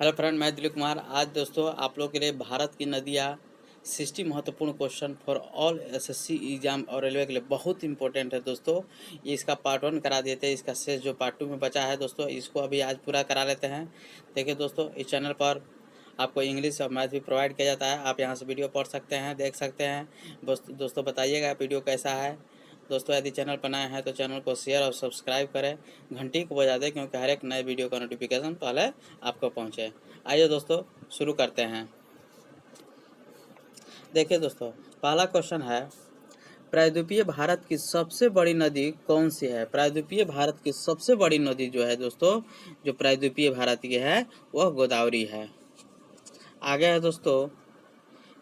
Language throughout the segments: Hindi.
हेलो फ्रेंड, मैं दिलीप कुमार। आज दोस्तों आप लोग के लिए भारत की नदियाँ 60 महत्वपूर्ण question for all SSC exam और रेलवे के लिए बहुत इंपॉर्टेंट है दोस्तों। ये इसका पार्ट 1 करा देते हैं, इसका शेष जो पार्ट 2 में बचा है दोस्तों इसको अभी आज पूरा करा लेते हैं। देखिए दोस्तों, इस चैनल पर आपको इंग्लिश और मैथ भी प्रोवाइड किया जाता है। आप यहाँ से वीडियो पढ़ सकते हैं, देख सकते हैं। दोस्तों बताइएगा वीडियो कैसा है। दोस्तों यदि चैनल पर नए हैं तो चैनल को शेयर और सब्सक्राइब करें, घंटी को बजा दें क्योंकि हर एक नए वीडियो का नोटिफिकेशन पहले आपको पहुंचे। आइए दोस्तों शुरू करते हैं। देखिए दोस्तों, पहला क्वेश्चन है, प्रायद्वीपीय भारत की सबसे बड़ी नदी कौन सी है। प्रायद्वीपीय भारत की सबसे बड़ी नदी जो है दोस्तों, जो प्रायद्वीपीय भारत की है वह गोदावरी है। आगे है दोस्तों,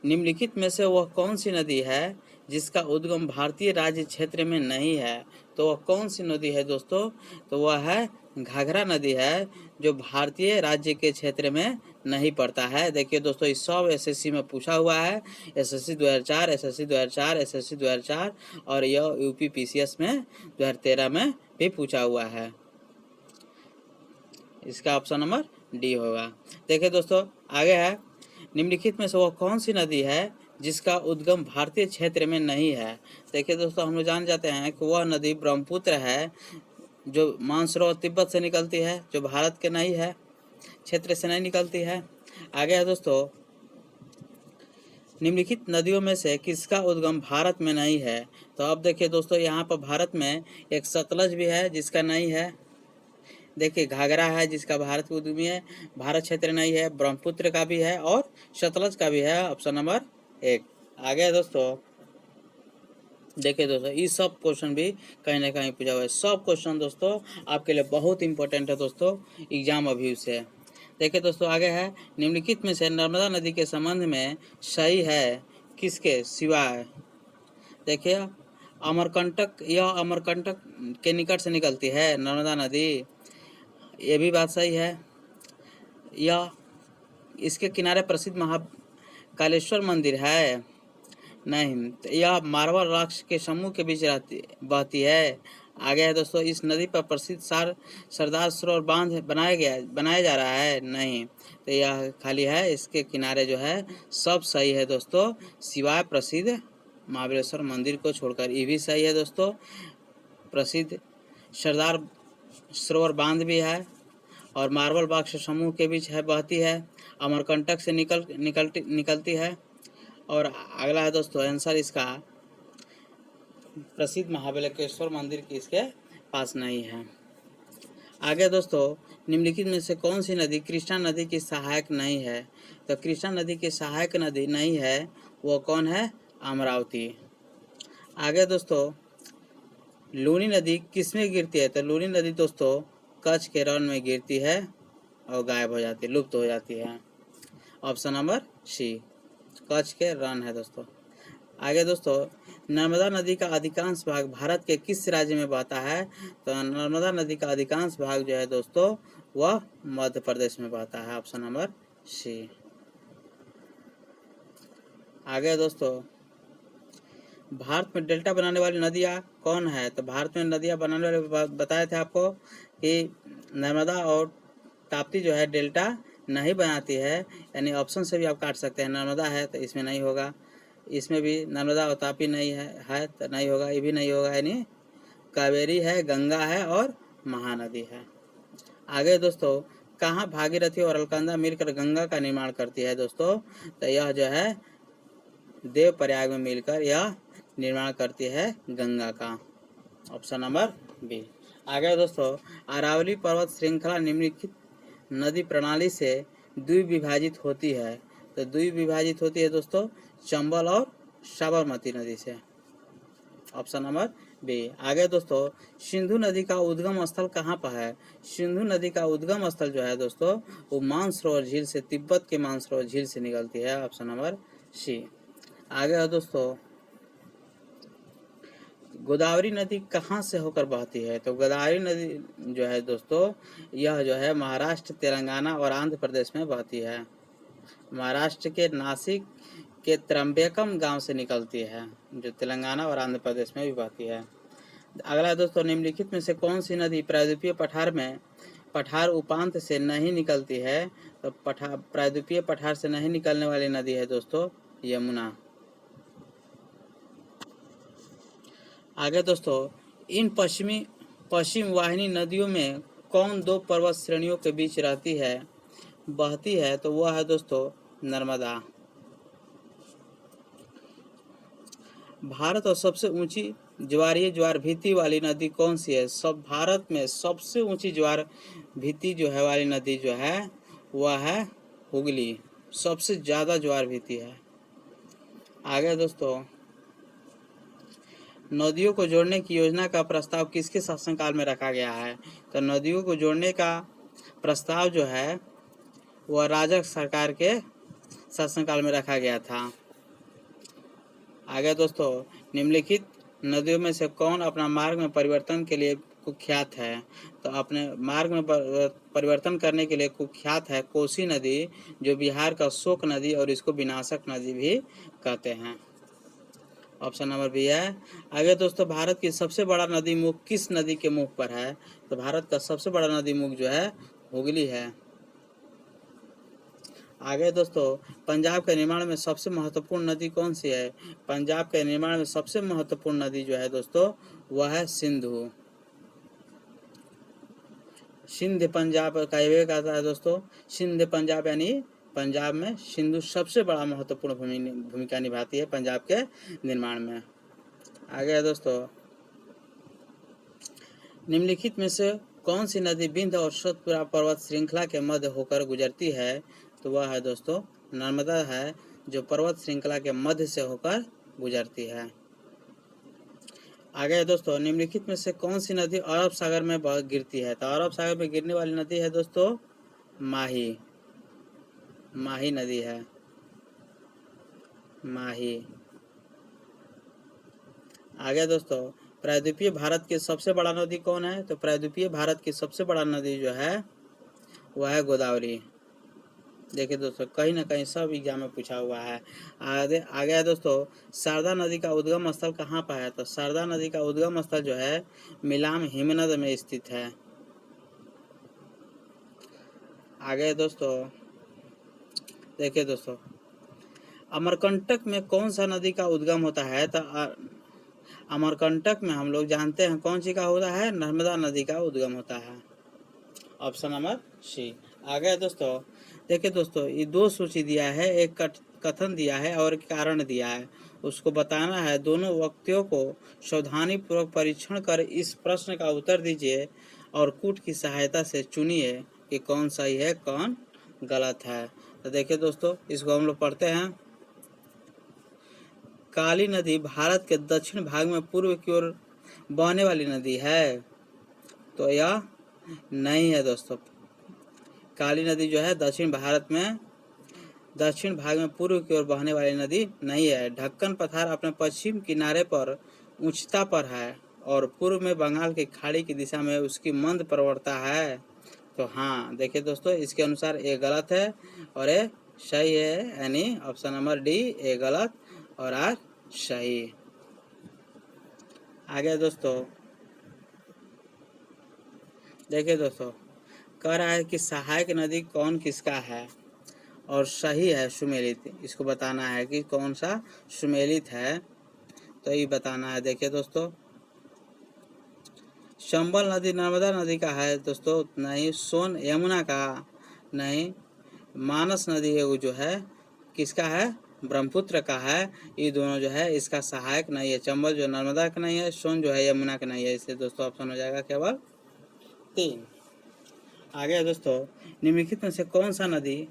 निम्नलिखित में से वह कौन सी नदी है जिसका उद्गम भारतीय राज्य क्षेत्र में नहीं है। तो वह कौन सी नदी है दोस्तों, तो वह है घाघरा नदी है, जो भारतीय राज्य के क्षेत्र में नहीं पड़ता है। देखिए दोस्तों, इस सब एसएससी में पूछा हुआ है। एसएससी 2004, एसएससी 2004, एसएससी 2004 और यह यूपी पीसीएस में 2013 में भी पूछा हुआ है। इसका ऑप्शन नंबर डी होगा। देखिए दोस्तों, आगे है, निम्नलिखित में से वह कौन सी नदी है जिसका उद्गम भारतीय क्षेत्र में नहीं है। देखिए दोस्तों, हम लोग जान जाते हैं कि वह नदी ब्रह्मपुत्र है, जो मानसरोवर तिब्बत से निकलती है, जो भारत के नहीं है, क्षेत्र से नहीं निकलती है। आगे है दोस्तों, निम्नलिखित नदियों में से किसका उद्गम भारत में नहीं है। तो अब देखिए दोस्तों, यहाँ पर भारत में एक सतलज भी है जिसका नहीं है। देखिए, घाघरा है जिसका भारत की उद्गमी है, भारत क्षेत्र नहीं है। ब्रह्मपुत्र का भी है और सतलज का भी है, ऑप्शन नंबर 1। आगे है दोस्तों, देखिए दोस्तों, ये सब क्वेश्चन भी कहीं ना कहीं पूछा हुआ है। सब क्वेश्चन दोस्तों आपके लिए बहुत इंपॉर्टेंट है दोस्तों, एग्जाम अभी से। देखिए दोस्तों, आगे है, निम्नलिखित में से नर्मदा नदी के संबंध में सही है किसके सिवाय। देखिए, अमरकंटक, यह अमरकंटक के निकट से निकलती है नर्मदा नदी, ये भी बात सही है। यह इसके किनारे प्रसिद्ध महाकालेश्वर मंदिर है, नहीं। तो यह मार्बल रॉक्स के समूह के बीच बहती है। आगे है दोस्तों, इस नदी पर प्रसिद्ध सरदार सरोवर बांध बनाया जा रहा है, नहीं। तो यह खाली है, इसके किनारे जो है सब सही है दोस्तों, सिवाय प्रसिद्ध महाबलेश्वर मंदिर को छोड़कर। ये भी सही है दोस्तों। प्रसिद्ध सरदार सरोवर बांध भी है और मार्बल बॉक्स समूह के बीच है, बहती है, अमरकंटक से निकलती है। और अगला है दोस्तों, आंसर इसका प्रसिद्ध महाबलेश्वर मंदिर की इसके पास नहीं है। आगे दोस्तों, निम्नलिखित में से कौन सी नदी कृष्णा नदी की सहायक नहीं है। तो कृष्णा नदी की सहायक नदी नहीं है, वो कौन है, अमरावती। आगे दोस्तों, लूनी नदी किसमें गिरती है। तो लूनी नदी दोस्तों कच्छ के रण में गिरती है और गायब हो जाती है, लुप्त हो जाती है, ऑप्शन नंबर सी, कच्छ के रण है दोस्तों। आगे दोस्तों, नर्मदा नदी का अधिकांश भाग भारत के किस राज्य में बहता है। तो नर्मदा नदी का अधिकांश भाग जो है दोस्तों वह मध्य प्रदेश में बहता है, ऑप्शन नंबर सी। आगे दोस्तों, भारत में डेल्टा बनाने वाली नदियाँ कौन है। तो भारत में नदियाँ बनाने वाले बताए थे आपको कि नर्मदा और ताप्ती जो है डेल्टा नहीं बनाती है, यानी ऑप्शन से भी आप काट सकते हैं। नर्मदा है तो इसमें नहीं होगा, इसमें भी नर्मदा और तापी नहीं है तो नहीं होगा, ये भी नहीं होगा, यानी कावेरी है, गंगा है और महानदी है। आगे दोस्तों, कहाँ भागीरथी और अलकनंदा मिलकर गंगा का निर्माण करती है दोस्तों। तो यह जो है देवप्रयाग में मिलकर यह निर्माण करती है गंगा का, ऑप्शन नंबर बी। आगे दोस्तों, अरावली पर्वत श्रृंखला निम्नलिखित नदी प्रणाली से द्विविभाजित होती है। तो द्विविभाजित होती है दोस्तों चंबल और साबरमती नदी से, ऑप्शन नंबर बी। आगे दोस्तों, सिंधु नदी का उद्गम स्थल कहाँ पर है। सिंधु नदी का उद्गम स्थल जो है दोस्तों वो मानसरोवर झील से, तिब्बत के मानसरोवर झील से निकलती है, ऑप्शन नंबर सी। आगे है दोस्तों, गोदावरी नदी कहाँ से होकर बहती है। तो गोदावरी नदी जो है दोस्तों यह जो है महाराष्ट्र, तेलंगाना और आंध्र प्रदेश में बहती है। महाराष्ट्र के नासिक के त्र्यंबकम गांव से निकलती है, जो तेलंगाना और आंध्र प्रदेश में भी बहती है। अगला दोस्तों, निम्नलिखित में से कौन सी नदी प्रायद्वीपीय पठार में पठार उपांत से नहीं निकलती है, तो प्रायद्वीपीय पठार से नहीं निकलने वाली नदी है दोस्तों यमुना। आगे दोस्तों, इन पश्चिम वाहिनी नदियों में कौन दो पर्वत श्रेणियों के बीच रहती है, बहती है, तो वह है दोस्तों नर्मदा। भारत और सबसे ऊंची ज्वारीय ज्वार भीति वाली नदी कौन सी है? सब भारत में सबसे ऊंची ज्वार भीति जो है वाली नदी जो है वह है हुगली, सबसे ज्यादा ज्वार भीति है। आगे दोस्तों, नदियों को जोड़ने की योजना का प्रस्ताव किसके शासनकाल में रखा गया है? तो नदियों को जोड़ने का प्रस्ताव जो है वह राजक सरकार के शासनकाल में रखा गया था। आगे दोस्तों, निम्नलिखित नदियों में से कौन अपना मार्ग में परिवर्तन के लिए कुख्यात है? तो अपने मार्ग में परिवर्तन करने के लिए कुख्यात है कोसी नदी, जो बिहार का शोक नदी और इसको विनाशक नदी भी कहते हैं। ऑप्शन नंबर बी है। आगे दोस्तों, भारत की सबसे बड़ा नदी मुख किस नदी के मुख पर है? तो भारत का सबसे बड़ा नदी मुख जो है हुगली है। आगे दोस्तों, पंजाब के निर्माण में सबसे महत्वपूर्ण नदी कौन सी है? पंजाब के निर्माण में सबसे महत्वपूर्ण नदी जो है दोस्तों वह है सिंधु। सिंध पंजाब का एक आता है दोस्तों, सिंध पंजाब यानी पंजाब में सिंधु सबसे बड़ा महत्वपूर्ण भूमिका निभाती है पंजाब के निर्माण में। आगे है दोस्तों, निम्नलिखित में से कौन सी नदी विंध्य और सतपुरा पर्वत श्रृंखला के मध्य होकर गुजरती है? तो वह है दोस्तों नर्मदा है, जो पर्वत श्रृंखला के मध्य से होकर गुजरती है। आगे है दोस्तों, निम्नलिखित में से कौन सी नदी अरब सागर में गिरती है? तो अरब सागर में गिरने वाली नदी है दोस्तों माही, माही नदी है, माही। आगे दोस्तों, प्रायद्वीपीय भारत की सबसे बड़ा नदी कौन है? तो प्रायद्वीपीय भारत की सबसे बड़ा नदी जो है वह है गोदावरी। देखिए दोस्तों, कहीं ना कहीं सब एग्जाम में पूछा हुआ है। आगे है दोस्तों, शारदा नदी का उद्गम स्थल कहाँ पर है? तो शारदा नदी का उद्गम स्थल जो है मिलाम हिमनद में स्थित है। आगे दोस्तों, देखिए दोस्तों, अमरकंटक में कौन सा नदी का उद्गम होता है? तो अमरकंटक में हम लोग जानते हैं कौन सी का होता है, नर्मदा नदी का उद्गम होता है। Option number C. आगे दोस्तों, देखिए दोस्तों, ये दो सूची दिया है, एक कथन दिया है और एक कारण दिया है, उसको बताना है। दोनों व्यक्तियों को सावधानी पूर्वक परीक्षण कर इस प्रश्न का उत्तर दीजिए और कूट की सहायता से चुनिए कि कौन सही है कौन गलत है। तो देखिए दोस्तों, इसको हम लोग पढ़ते हैं। काली नदी भारत के दक्षिण भाग में पूर्व की ओर बहने वाली नदी है? तो यह नहीं है दोस्तों। काली नदी जो है दक्षिण भाग में पूर्व की ओर बहने वाली नदी नहीं है। ढक्कन पठार अपने पश्चिम किनारे पर उच्चता पर है और पूर्व में बंगाल की खाड़ी की दिशा में उसकी मंद प्रवणता है। तो हाँ, देखिए दोस्तों, इसके अनुसार ए गलत है और ए सही है, यानी ऑप्शन नंबर डी ए गलत और आर सही। आगे दोस्तों, देखिए दोस्तों, कह रहा है कि सहायक नदी कौन किसका है और सही है सुमेलित। इसको बताना है कि कौन सा सुमेलित है, तो ये बताना है। देखिए दोस्तों, चंबल नदी नर्मदा नदी का है दोस्तों, नहीं। सोन यमुना का नहीं। मानस नदी जो है किसका है, ब्रह्मपुत्र का है। ये दोनों जो है इसका सहायक नहीं है। चंबल जो नर्मदा का नहीं है, सोन जो है यमुना का नहीं है। इसलिए दोस्तों ऑप्शन हो जाएगा केवल 3। आगे दोस्तों, निम्नलिखित में से कौन सा नदी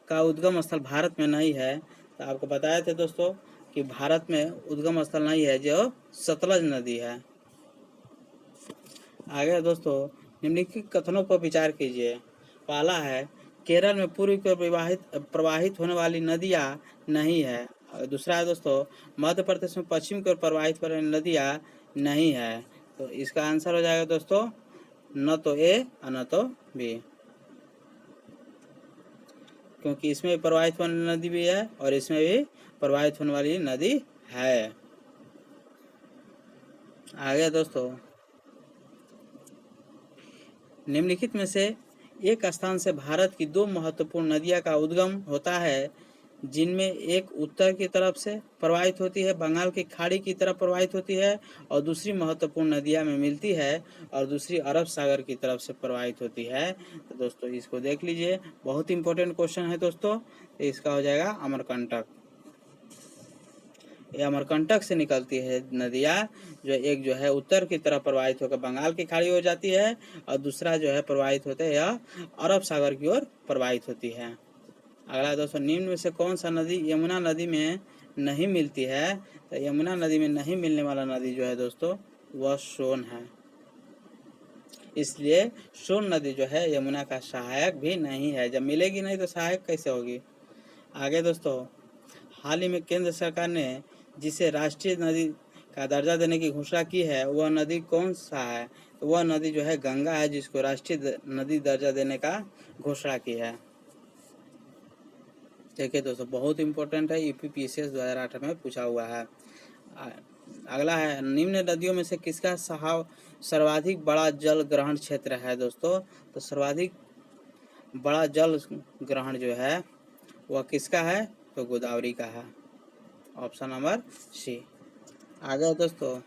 का उद्गम स्थल भारत में नहीं है? तो आपको बताए थे दोस्तों कि भारत में उद्गम स्थल नहीं है, जो सतलज नदी है। आगे दोस्तों, निम्नलिखित कथनों पर विचार कीजिए। पहला है, केरल में पूर्व की ओर प्रवाहित होने वाली नदियाँ नहीं है। और दूसरा है दोस्तों, मध्य प्रदेश में पश्चिम की ओर प्रवाहित होने वाली नदियाँ नहीं है। तो इसका आंसर हो जाएगा दोस्तों न तो ए और न तो बी, क्योंकि इसमें भी प्रवाहित होने वाली नदी भी है और इसमें भी प्रवाहित होने वाली नदी है। आगे दोस्तों, निम्नलिखित में से एक स्थान से भारत की दो महत्वपूर्ण नदियां का उद्गम होता है, जिनमें एक उत्तर की तरफ से प्रवाहित होती है, बंगाल की खाड़ी की तरफ प्रवाहित होती है, और दूसरी महत्वपूर्ण नदियां में मिलती है, और दूसरी अरब सागर की तरफ से प्रवाहित होती है। तो दोस्तों इसको देख लीजिए, बहुत इंपॉर्टेंट क्वेश्चन है दोस्तों। इसका हो जाएगा अमरकंटक। ये अमरकंटक से निकलती है नदियाँ, जो एक जो है उत्तर की तरफ प्रवाहित होकर बंगाल की खाड़ी हो जाती है, और दूसरा जो है प्रवाहित होता है यह अरब सागर की ओर प्रवाहित होती है। अगला दोस्तों, निम्न में से कौन सा नदी यमुना नदी में नहीं मिलती है? तो यमुना नदी में नहीं मिलने वाला नदी जो है दोस्तों वह सोन है। इसलिए सोन नदी जो है यमुना का सहायक भी नहीं है। जब मिलेगी नहीं तो सहायक कैसे होगी? आगे दोस्तों, हाल ही में केंद्र सरकार ने जिसे राष्ट्रीय नदी का दर्जा देने की घोषणा की है, वह नदी कौन सा है? तो वह नदी जो है गंगा है, जिसको राष्ट्रीय नदी दर्जा देने का घोषणा की है। देखिए दोस्तों, बहुत इंपॉर्टेंट है, यूपीपीएससी 2008 में पूछा हुआ है। अगला है, निम्न नदियों में से किसका सर्वाधिक बड़ा जल ग्रहण क्षेत्र है? दोस्तों तो सर्वाधिक बड़ा जल ग्रहण जो है वह किसका है? तो गोदावरी का है, ऑप्शन नंबर सी। आगे दोस्तों,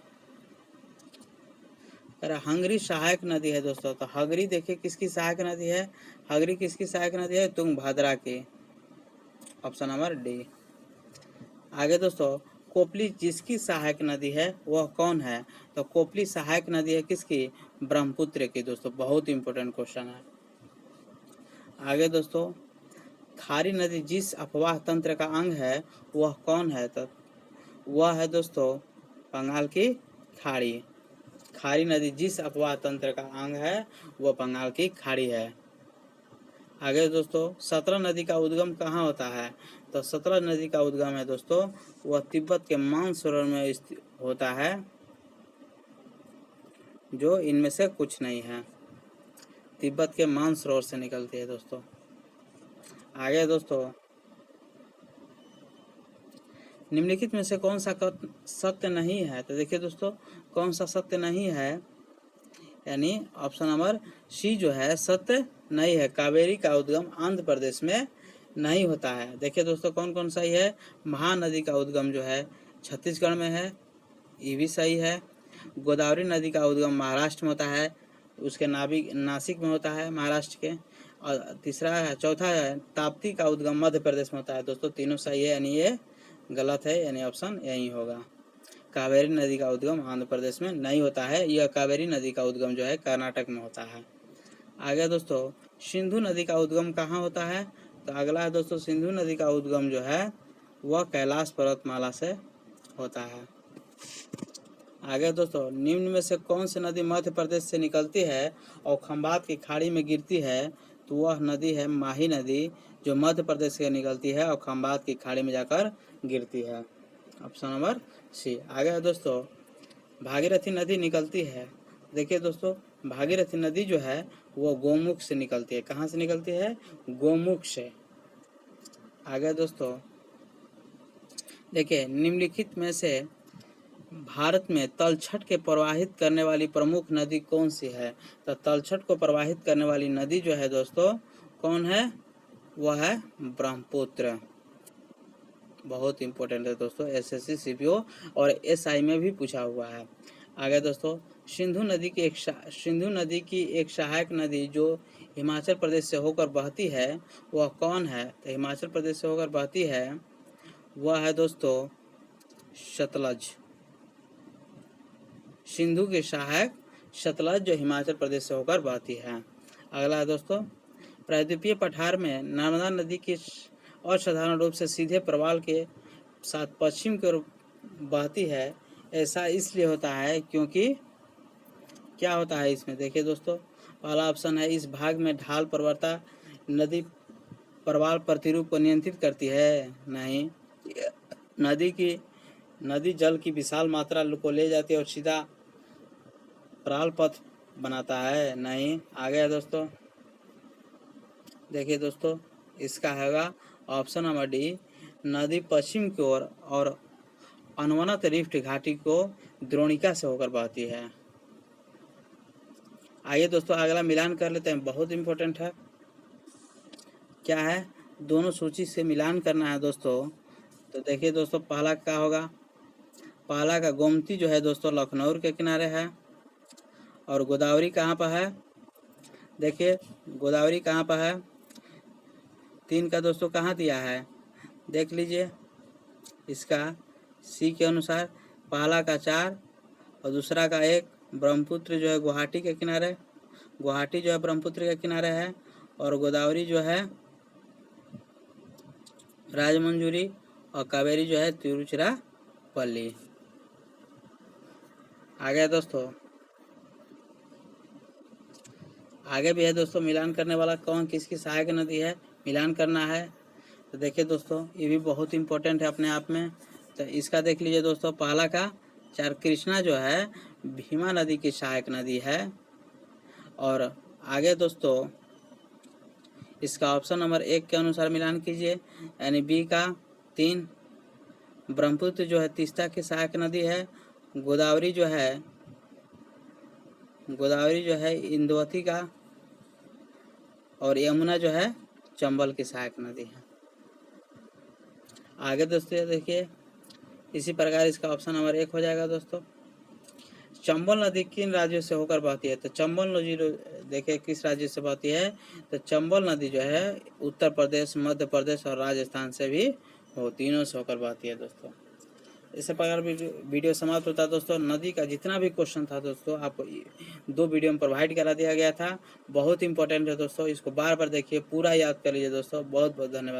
हंगरी सहायक नदी है दोस्तों। तो हंगरी देखिए किसकी सहायक नदी है? हंगरी किसकी सहायक नदी है? तुंगभद्रा की, ऑप्शन नंबर डी। आगे दोस्तों, कोपली जिसकी सहायक नदी है वह कौन है? तो कोपली सहायक नदी है किसकी? ब्रह्मपुत्र की। दोस्तों बहुत इंपॉर्टेंट क्वेश्चन है। आगे दोस्तों, खारी नदी जिस अपवाह तंत्र का अंग है वह कौन है? तो वह है दोस्तों बंगाल की खाड़ी। खारी नदी जिस अपवाह तंत्र का अंग है वह बंगाल की खाड़ी है। आगे दोस्तों, सतलज नदी का उद्गम कहाँ होता है? तो सतलज नदी का उद्गम है दोस्तों वह तिब्बत के मानसरोवर में होता है, जो इनमें से कुछ नहीं है। तिब्बत के मानसरोवर से निकलती है दोस्तों। आगे दोस्तों, निम्नलिखित में से कौन सा सत्य नहीं है? तो देखिए दोस्तों, कौन सा सत्य नहीं है, यानी ऑप्शन नंबर सी जो है सत्य नहीं है। कावेरी का उद्गम आंध्र प्रदेश में नहीं होता है। देखिए दोस्तों, कौन कौन सही है? महानदी का उद्गम जो है छत्तीसगढ़ में है, ये भी सही है। गोदावरी नदी का उद्गम महाराष्ट्र में होता है, उसके नासिक में होता है महाराष्ट्र के। और तीसरा है, चौथा है ताप्ती का उद्गम मध्य प्रदेश में होता है। दोस्तों तीनों सही है, यानी ये गलत है, यानी ऑप्शन यही होगा। कावेरी नदी का उद्गम आंध्र प्रदेश में नहीं होता है, यह कावेरी नदी का उद्गम जो है कर्नाटक में होता है। आगे दोस्तों, सिंधु नदी का उद्गम कहाँ होता है? तो अगला है दोस्तों, सिंधु नदी का उद्गम जो है वह कैलाश पर्वतमाला से होता है। आगे दोस्तों, निम्न में से कौन सी नदी मध्य प्रदेश से निकलती है और खंबात की खाड़ी में गिरती है? तो वह नदी है माही नदी, जो मध्य प्रदेश से निकलती है और खंबात की खाड़ी में जाकर गिरती है, ऑप्शन नंबर सी। आगे है दोस्तों, भागीरथी नदी निकलती है। देखिए दोस्तों, भागीरथी नदी जो है वो गोमुख से निकलती है। कहाँ से निकलती है? गोमुख से। आगे दोस्तों देखिए, निम्नलिखित में से भारत में तलछट के प्रवाहित करने वाली प्रमुख नदी कौन सी है? तो तलछट को प्रवाहित करने वाली नदी जो है दोस्तों कौन है? वह है ब्रह्मपुत्र। बहुत इंपॉर्टेंट है दोस्तों, एसएससी सीपीओ और एसआई में भी पूछा हुआ है। आगे दोस्तों, सिंधु नदी की एक सहायक नदी जो हिमाचल प्रदेश से होकर बहती है वह कौन है? तो हिमाचल प्रदेश से होकर बहती है वह है दोस्तों सतलज। सिंधु की सहायक सतलज जो हिमाचल प्रदेश से होकर बहती है। अगला है दोस्तों, प्रायद्वीपीय पठार में नर्मदा नदी की असाधारण रूप से सीधे प्रवाल के साथ पश्चिम की ओर बहती है। ऐसा इसलिए होता है क्योंकि क्या होता है इसमें? देखिए दोस्तों, पहला ऑप्शन है इस भाग में ढाल प्रवणता नदी प्रवाल प्रतिरूप को नियंत्रित करती है। नहीं, नदी जल की विशाल मात्रा को ले जाती है और सीधा प्रवाल पथ बनाता है। नहीं। आगे है दोस्तों, देखिए दोस्तों, इसका हैगा ऑप्शन नंबर डी, नदी पश्चिम की ओर और अनवनत रिफ्ट घाटी को द्रोणिका से होकर बहती है। आइए दोस्तों अगला मिलान कर लेते हैं, बहुत इम्पोर्टेंट है। क्या है, दोनों सूची से मिलान करना है दोस्तों। तो देखिए दोस्तों पहला क्या होगा, पहला का गोमती जो है दोस्तों लखनऊ के किनारे है, और गोदावरी कहाँ पर है, देखिए गोदावरी कहाँ पर है, 3 का दोस्तों कहाँ दिया है, देख लीजिए इसका सी के अनुसार, पहला का 4 और दूसरा का 1। ब्रह्मपुत्र जो है गुवाहाटी के किनारे, गुवाहाटी जो है ब्रह्मपुत्र के किनारे है, और गोदावरी जो है राजमंजरी, और कावेरी जो है तिरुचिरापल्ली। आगे दोस्तों आगे भी है दोस्तों, मिलान करने वाला कौन किसकी सहायक नदी है, मिलान करना है। तो देखिए दोस्तों ये भी बहुत इम्पोर्टेंट है अपने आप में। तो इसका देख लीजिए दोस्तों, पहला का 4 कृष्णा जो है भीमा नदी की सहायक नदी है। और आगे दोस्तों इसका ऑप्शन नंबर 1 के अनुसार मिलान कीजिए, यानी बी का 3। ब्रह्मपुत्र जो है तीस्ता की सहायक नदी है। गोदावरी जो है इंदुवती का, और यमुना जो है चंबल की सहायक नदी है। आगे दोस्तों देखिए इसी प्रकार इसका ऑप्शन नंबर 1 हो जाएगा दोस्तों। चंबल नदी किन राज्यों से होकर बहती है, तो चंबल नदी देखिए किस राज्य से बहती है, तो चंबल नदी जो है उत्तर प्रदेश, मध्य प्रदेश और राजस्थान से भी वो तीनों से होकर बहती है दोस्तों। इसी प्रकार वीडियो समाप्त होता है दोस्तों। नदी का जितना भी क्वेश्चन था दोस्तों आपको 2 वीडियो में प्रोवाइड करा दिया गया था, बहुत इंपॉर्टेंट है दोस्तों। इसको बार बार देखिए, पूरा याद कर लीजिए दोस्तों। बहुत बहुत धन्यवाद।